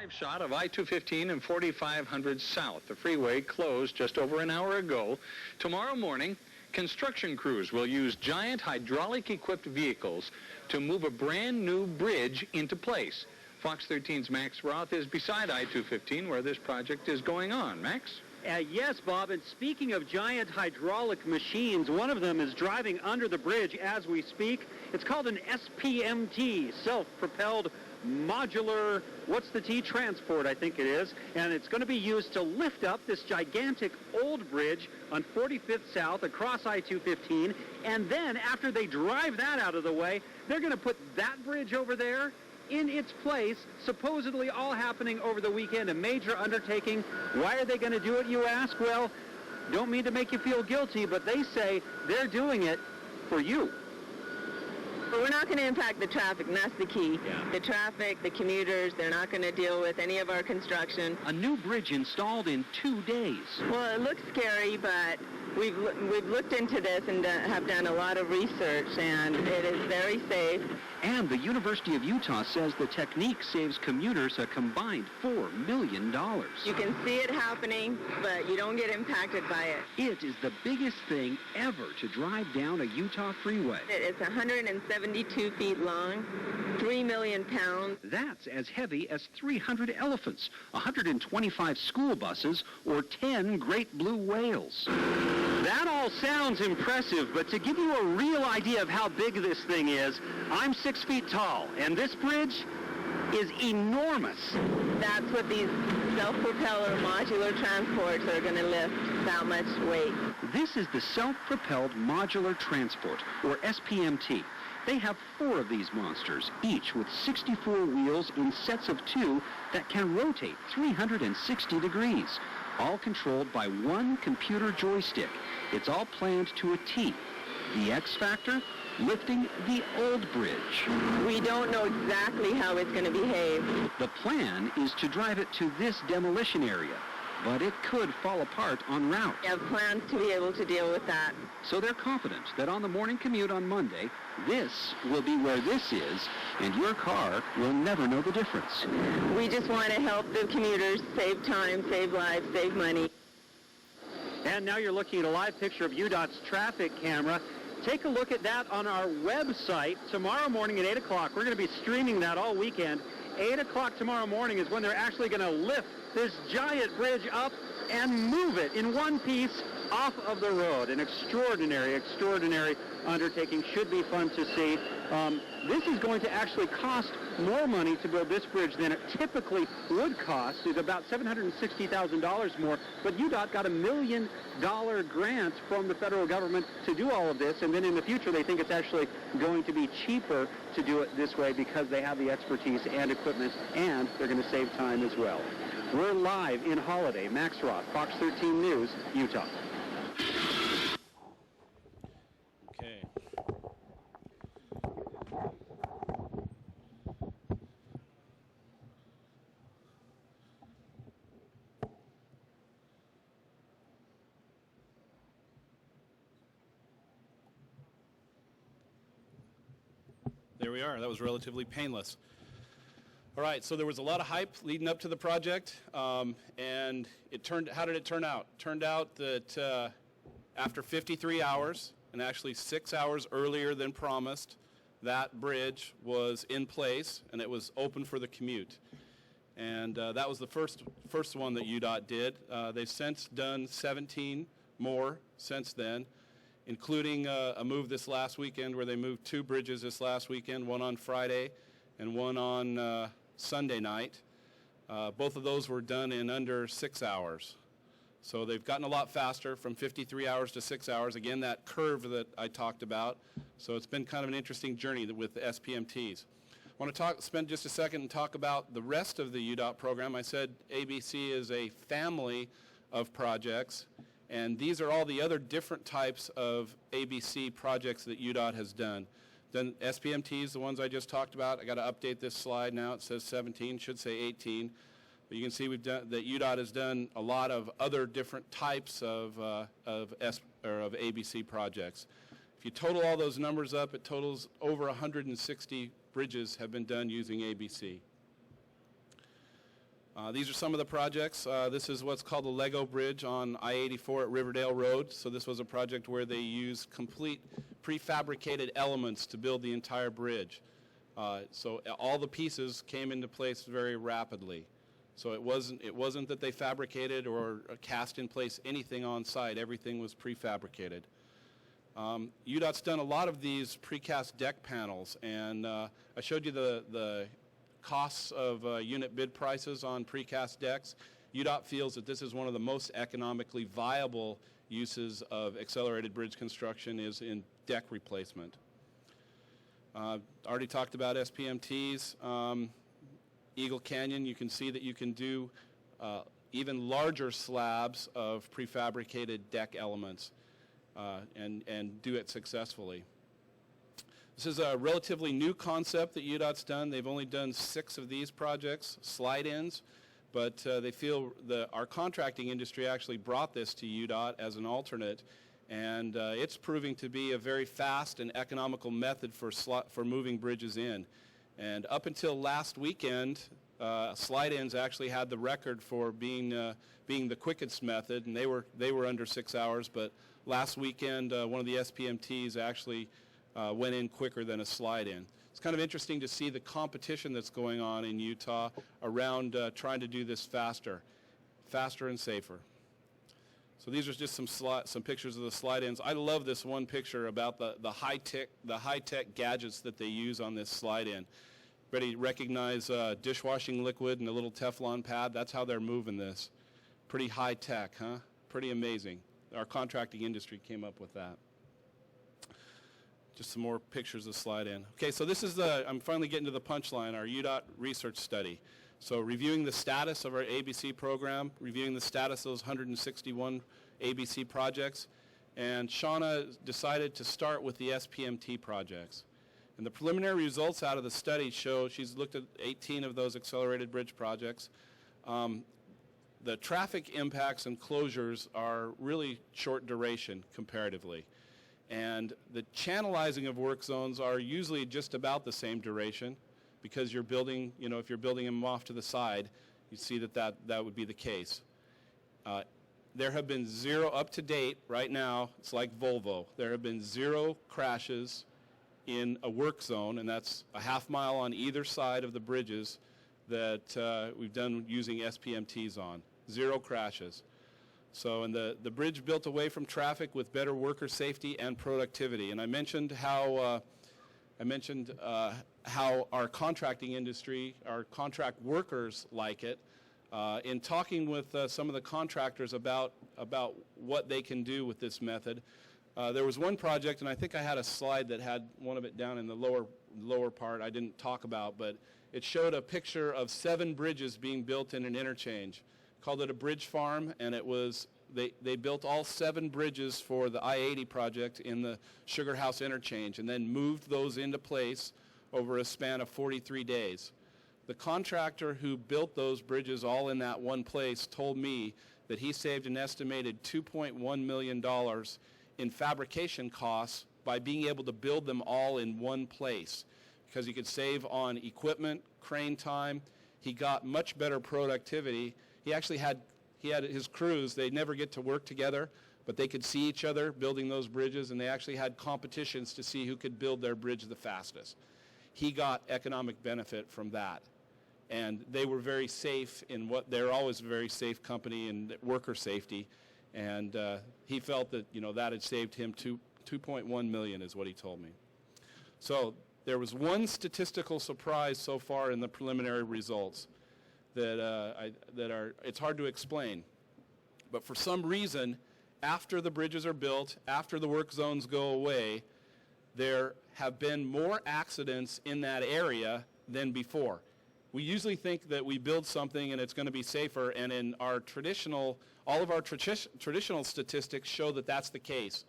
Live shot of I-215 and 4500 South. The freeway closed just over an hour ago. Tomorrow morning, construction crews will use giant hydraulic-equipped vehicles to move a brand-new bridge into place. Fox 13's Max Roth is beside I-215 where this project is going on. Max? Yes, Bob, and speaking of giant hydraulic machines, one of them is driving under the bridge as we speak. It's called an SPMT, self-propelled modular, transport, I think it is, and it's going to be used to lift up this gigantic old bridge on 45th South across I-215, and then after they drive that out of the way, they're going to put that bridge over there in its place, supposedly all happening over the weekend, a major undertaking. Why are they going to do it, you ask? Well, don't mean to make you feel guilty, but they say they're doing it for you. But we're not going to impact the traffic, and that's the key. Yeah. The traffic, the commuters, they're not going to deal with any of our construction. A new bridge installed in 2 days. Well, it looks scary, but we've looked into this and have done a lot of research, and it is very safe. And the University of Utah says the technique saves commuters a combined $4 million. You can see it happening, but you don't get impacted by it. It is the biggest thing ever to drive down a Utah freeway. It's 172 feet long, 3 million pounds. That's as heavy as 300 elephants, 125 school buses, or 10 great blue whales. That all sounds impressive, but to give you a real idea of how big this thing is, I'm 6 feet tall, and this bridge is enormous. That's what these self-propeller modular transports are going to lift, that much weight. This is the Self-Propelled Modular Transport, or SPMT. They have 4 of these monsters, each with 64 wheels in sets of 2 that can rotate 360 degrees, all controlled by one computer joystick. It's all planned to a T. The X factor? Lifting the old bridge. We don't know exactly how it's going to behave. The plan is to drive it to this demolition area, but it could fall apart en route. We have plans to be able to deal with that. So they're confident that on the morning commute on Monday, this will be where this is, and your car will never know the difference. We just want to help the commuters save time, save lives, save money. And now you're looking at a live picture of UDOT's traffic camera. Take a look at that on our website tomorrow morning at 8 o'clock. We're going to be streaming that all weekend. 8 o'clock tomorrow morning is when they're actually going to lift this giant bridge up and move it in one piece off of the road. An extraordinary undertaking. Should be fun to see. This is going to actually cost more money to build this bridge than it typically would cost. It's about $760,000 more, but UDOT got $1 million grant from the federal government to do all of this, and then in the future they think it's actually going to be cheaper to do it this way because they have the expertise and equipment, and they're going to save time as well. We're live in Holiday. Max Roth, Fox 13 News, Utah. Okay. There we are. That was relatively painless. All right, so there was a lot of hype leading up to the project, and how did it turn out? It turned out that after 53 hours, and actually 6 hours earlier than promised, that bridge was in place and it was open for the commute. And that was the first one that UDOT did. They've since done 17 more since then, including a move this last weekend where they moved 2 bridges this last weekend, one on Friday and one on Sunday night. Both of those were done in under 6 hours. So they've gotten a lot faster from 53 hours to 6 hours. Again, that curve that I talked about. So it's been kind of an interesting journey with the SPMTs. I want to spend just a second and talk about the rest of the UDOT program. I said ABC is a family of projects, and these are all the other different types of ABC projects that UDOT has done. Then SPMTs, the ones I just talked about. I got to update this slide now. It says 17, should say 18. But you can see that UDOT has done a lot of other different types of ABC projects. If you total all those numbers up, it totals over 160 bridges have been done using ABC. These are some of the projects. This is what's called the Lego Bridge on I-84 at Riverdale Road. So this was a project where they used complete prefabricated elements to build the entire bridge. So all the pieces came into place very rapidly. So it wasn't that they fabricated or cast in place anything on site. Everything was prefabricated. UDOT's done a lot of these precast deck panels, and I showed you the costs of unit bid prices on precast decks. UDOT feels that this is one of the most economically viable uses of accelerated bridge construction is in deck replacement. Already talked about SPMTs. Eagle Canyon, you can see that you can do even larger slabs of prefabricated deck elements and do it successfully. This is a relatively new concept that UDOT's done. They've only done 6 of these projects, slide-ins, but they feel that our contracting industry actually brought this to UDOT as an alternate, and it's proving to be a very fast and economical method for moving bridges in. And up until last weekend, slide-ins actually had the record for being the quickest method, and they were under 6 hours. But last weekend, one of the SPMTs actually went in quicker than a slide-in. It's kind of interesting to see the competition that's going on in Utah around trying to do this faster and safer. So these are just some pictures of the slide-ins. I love this one picture about the high-tech gadgets that they use on this slide-in. Everybody recognize dishwashing liquid and a little Teflon pad? That's how they're moving this. Pretty high-tech, huh? Pretty amazing. Our contracting industry came up with that. Just some more pictures of slide-in. Okay, so this is I'm finally getting to the punchline, our UDOT research study. So reviewing the status of our ABC program, reviewing the status of those 161 ABC projects, and Shauna decided to start with the SPMT projects. And the preliminary results out of the study show, she's looked at 18 of those accelerated bridge projects. The traffic impacts and closures are really short duration comparatively. And the channelizing of work zones are usually just about the same duration because you're building, if you're building them off to the side, you see that would be the case. There have been 0 up to date right now, it's like Volvo. There have been 0 crashes in a work zone, and that's a half mile on either side of the bridges that we've done using SPMTs on. 0 crashes. So, and the bridge built away from traffic with better worker safety and productivity. And I mentioned how our contracting industry, our contract workers like it. In talking with some of the contractors about what they can do with this method, there was one project, and I think I had a slide that had one of it down in the lower part I didn't talk about, but it showed a picture of 7 bridges being built in an interchange. Called it a bridge farm, and it was they built all 7 bridges for the I-80 project in the Sugar House interchange, and then moved those into place over a span of 43 days. The contractor who built those bridges all in that one place told me that he saved an estimated $2.1 million in fabrication costs by being able to build them all in one place, because he could save on equipment, crane time. He got much better productivity. He actually had his crews, they'd never get to work together, but they could see each other building those bridges, and they actually had competitions to see who could build their bridge the fastest. He got economic benefit from that. And they were very safe in they're always a very safe company in worker safety. And he felt that, that had saved him $2.1 million is what he told me. So there was one statistical surprise so far in the preliminary results that it's hard to explain. But for some reason, after the bridges are built, after the work zones go away, there have been more accidents in that area than before. We usually think that we build something and it's going to be safer, and in our all of our traditional statistics show that that's the case.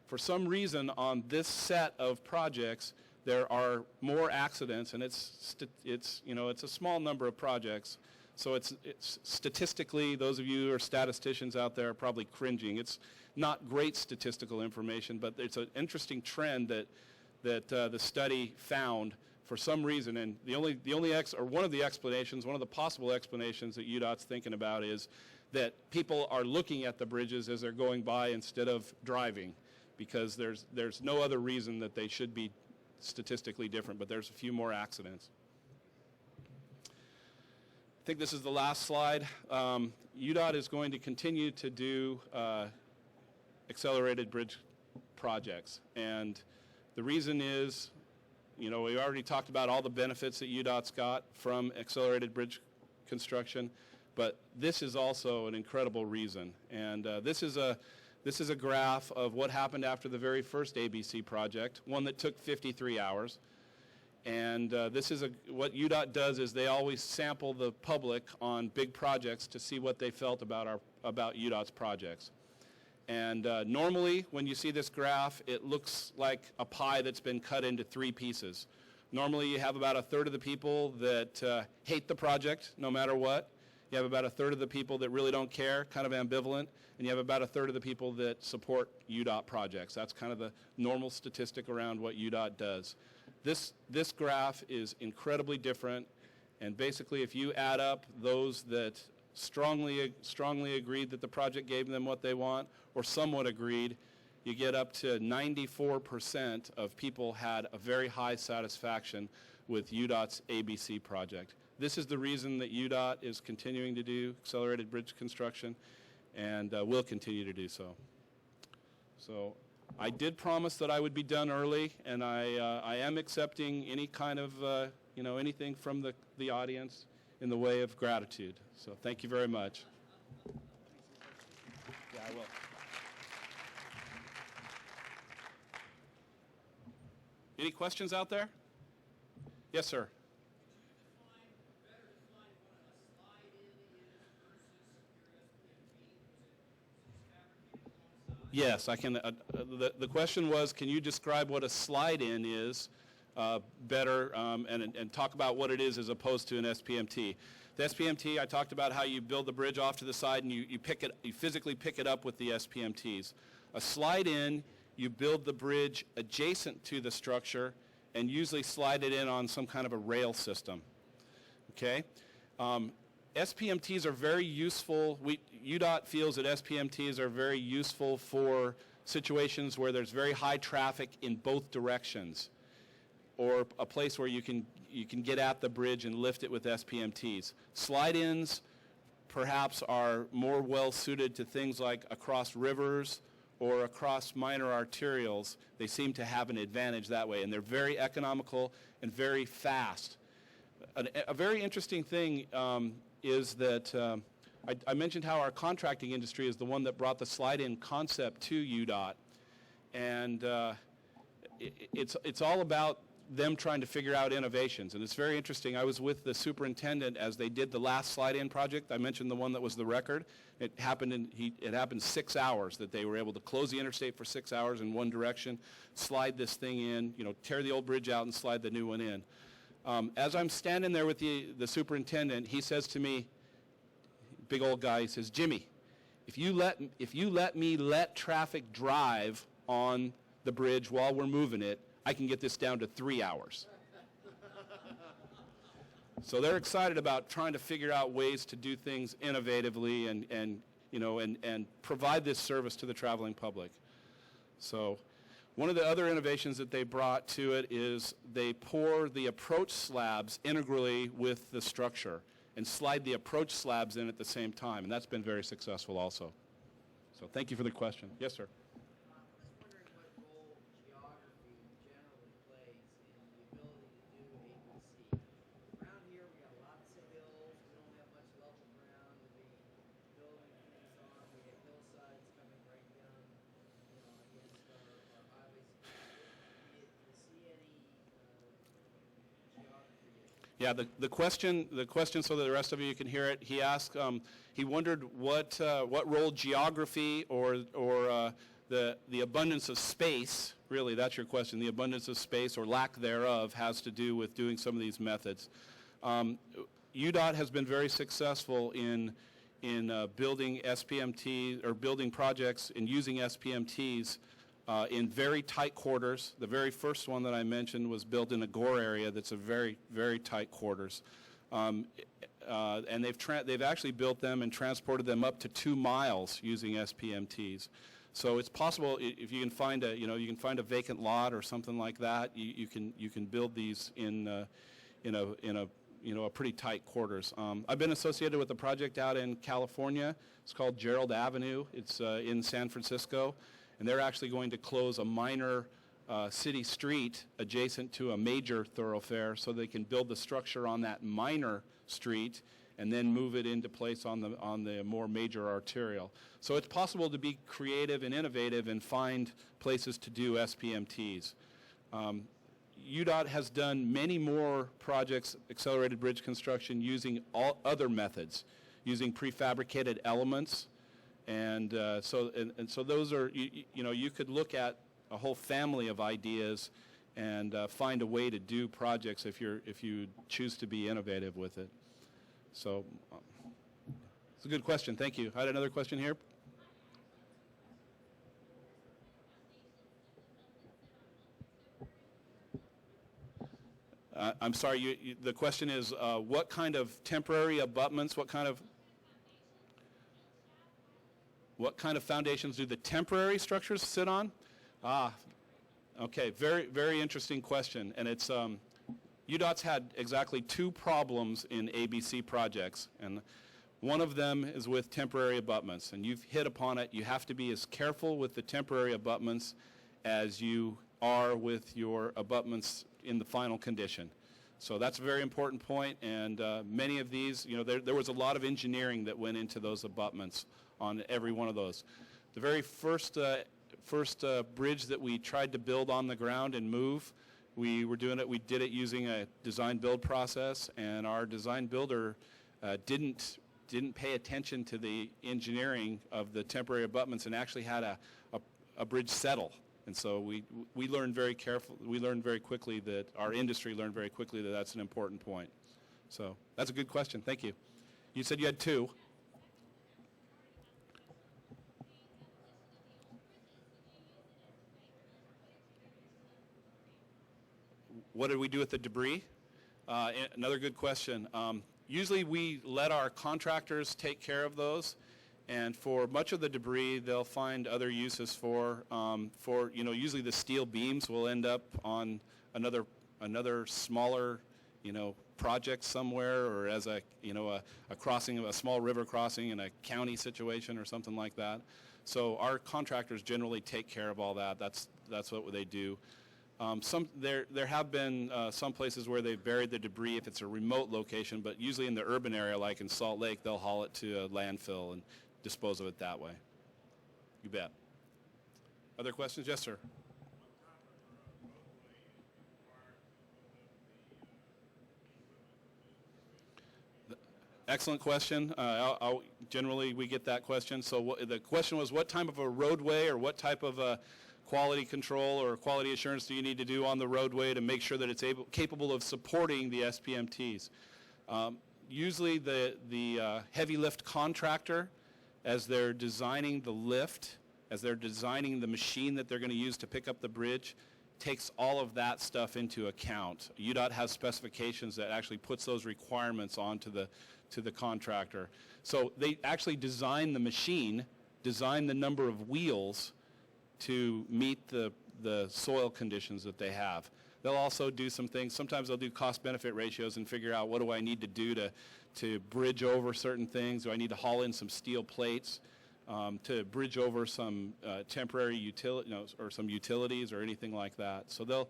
For some reason, on this set of projects, there are more accidents, and it's a small number of projects. So it's statistically, those of you who are statisticians out there are probably cringing. It's not great statistical information, but it's an interesting trend that the study found for some reason, and one of the explanations, one of the possible explanations that UDOT's thinking about is that people are looking at the bridges as they're going by instead of driving, because there's no other reason that they should be statistically different, but there's a few more accidents. I think this is the last slide. UDOT is going to continue to do accelerated bridge projects, and the reason is, we already talked about all the benefits that UDOT's got from accelerated bridge construction, but this is also an incredible reason. And this is a graph of what happened after the very first ABC project, one that took 53 hours. And what UDOT does is they always sample the public on big projects to see what they felt about UDOT's projects. And normally, when you see this graph, it looks like a pie that's been cut into 3 pieces. Normally, you have about a third of the people that hate the project no matter what. You have about a third of the people that really don't care, kind of ambivalent. And you have about a third of the people that support UDOT projects. That's kind of the normal statistic around what UDOT does. This graph is incredibly different. And basically, if you add up those that strongly agreed that the project gave them what they want, or somewhat agreed, you get up to 94% of people had a very high satisfaction with UDOT's ABC project. This is the reason that UDOT is continuing to do accelerated bridge construction, and will continue to do so. So I did promise that I would be done early, and I am accepting any kind of, anything from the audience in the way of gratitude. So thank you very much. Yeah, I will. Any questions out there? Yes, sir. Yes, I can. The question was, can you describe what a slide-in is better, and talk about what it is as opposed to an SPMT. The SPMT, I talked about how you build the bridge off to the side and you physically pick it up with the SPMTs. A slide-in, you build the bridge adjacent to the structure and usually slide it in on some kind of a rail system. Okay? SPMTs are very useful. UDOT feels that SPMTs are very useful for situations where there's very high traffic in both directions, or a place where you can get at the bridge and lift it with SPMTs. Slide-ins perhaps are more well suited to things like across rivers or across minor arterials. They seem to have an advantage that way, and they're very economical and very fast. A very interesting thing is that I mentioned how our contracting industry is the one that brought the slide-in concept to UDOT, and it's all about them trying to figure out innovations, and it's very interesting. I was with the superintendent as they did the last slide-in project. I mentioned the one that was the record. It happened 6 hours, that they were able to close the interstate for 6 hours in one direction, slide this thing in, tear the old bridge out and slide the new one in. As I'm standing there with the superintendent, he says to me, big old guy, he says, "Jimmy, if you let me let traffic drive on the bridge while we're moving it, I can get this down to 3 hours." So they're excited about trying to figure out ways to do things innovatively and provide this service to the traveling public. So one of the other innovations that they brought to it is they pour the approach slabs integrally with the structure and slide the approach slabs in at the same time, and that's been very successful also. So thank you for the question. Yes, sir. Yeah, the question, so that the rest of you can hear it, he asked, he wondered what role geography or the abundance of space, really that's your question, the abundance of space or lack thereof has to do with doing some of these methods. UDOT has been very successful in building SPMTs or building projects and using SPMTs in very tight quarters. The very first one that I mentioned was built in a gore area that's a very, very tight quarters. And they've actually built them and transported them up to 2 miles using SPMTs. So it's possible if you can find a vacant lot or something like that, you can build these in a pretty tight quarters. I've been associated with a project out in California. It's called Gerald Avenue. It's in San Francisco, and they're actually going to close a minor city street adjacent to a major thoroughfare so they can build the structure on that minor street and then move it into place on the more major arterial. So it's possible to be creative and innovative and find places to do SPMTs. UDOT has done many more projects, accelerated bridge construction, using all other methods, using prefabricated elements, and so those are, you could look at a whole family of ideas and find a way to do projects if you choose to be innovative with it. So it's a good question. Thank you. I had another question here. I'm sorry, the question is what kind of temporary abutments, what kind of foundations do the temporary structures sit on? Okay, very, very interesting question. And it's, UDOT's had exactly 2 problems in ABC projects. And one of them is with temporary abutments. And you've hit upon it. You have to be as careful with the temporary abutments as you are with your abutments in the final condition. So that's a very important point, and many of these, there was a lot of engineering that went into those abutments on every one of those. The very first bridge that we tried to build on the ground and move, we did it using a design build process, and our design builder didn't pay attention to the engineering of the temporary abutments and actually had a bridge settle. And so we learned very quickly that our industry learned very quickly that that's an important point. So that's a good question. Thank you. You said you had 2. What did we do with the debris? Another good question. Usually we let our contractors take care of those. And for much of the debris, they'll find other uses for usually the steel beams will end up on another smaller, project somewhere, or as a crossing of a small river crossing in a county situation or something like that. So our contractors generally take care of all that. That's what they do. There have been some places where they've buried the debris if it's a remote location, but usually in the urban area, like in Salt Lake, they'll haul it to a landfill and dispose of it that way. You bet. Other questions? Yes, sir. Excellent question. Generally, we get that question. So the question was, what type of a roadway or what type of a quality control or quality assurance do you need to do on the roadway to make sure that it's capable of supporting the SPMTs? Usually the heavy lift contractor, as they're designing the lift, as they're designing the machine that they're going to use to pick up the bridge, takes all of that stuff into account. UDOT has specifications that actually puts those requirements onto the contractor. So they actually design the machine, design the number of wheels to meet the soil conditions that they have. They'll also do some things. Sometimes they'll do cost-benefit ratios and figure out what do I need to do to bridge over certain things. Do I need to haul in some steel plates to bridge over some temporary or some utilities or anything like that? So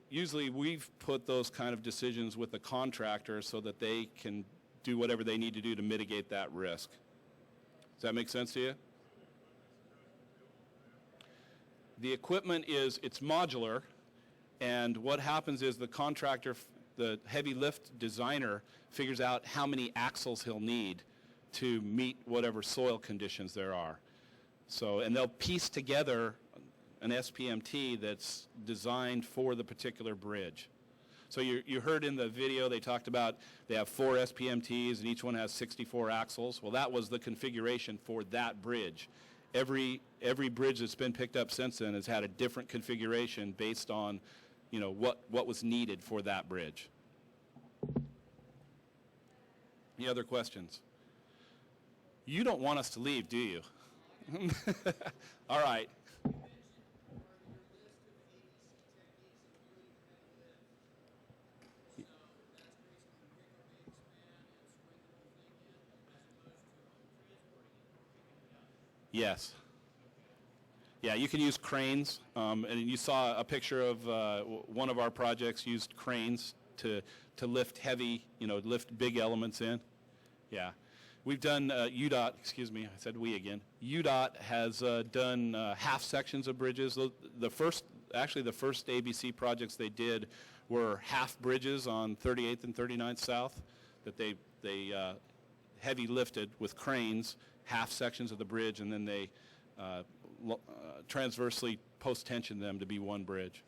usually we've put those kind of decisions with the contractor so that they can do whatever they need to do to mitigate that risk. Does that make sense to you? The equipment it's modular, and what happens is the contractor, the heavy lift designer, figures out how many axles he'll need to meet whatever soil conditions there are. So, and they'll piece together an SPMT that's designed for the particular bridge. So you heard in the video they talked about they have 4 SPMTs and each one has 64 axles. Well, that was the configuration for that bridge. every bridge that's been picked up since then has had a different configuration based on, you know, what was needed for that bridge. Any other questions? You don't want us to leave, do you? All right. Yes. Yeah, you can use cranes, and you saw a picture of one of our projects used cranes to lift heavy, you know, lift big elements in. Yeah. We've done, UDOT, excuse me, I said we again. UDOT has done half sections of bridges. The first ABC projects they did were half bridges on 38th and 39th South that they heavy lifted with cranes, half sections of the bridge, and then they transversely post-tensioned them to be one bridge.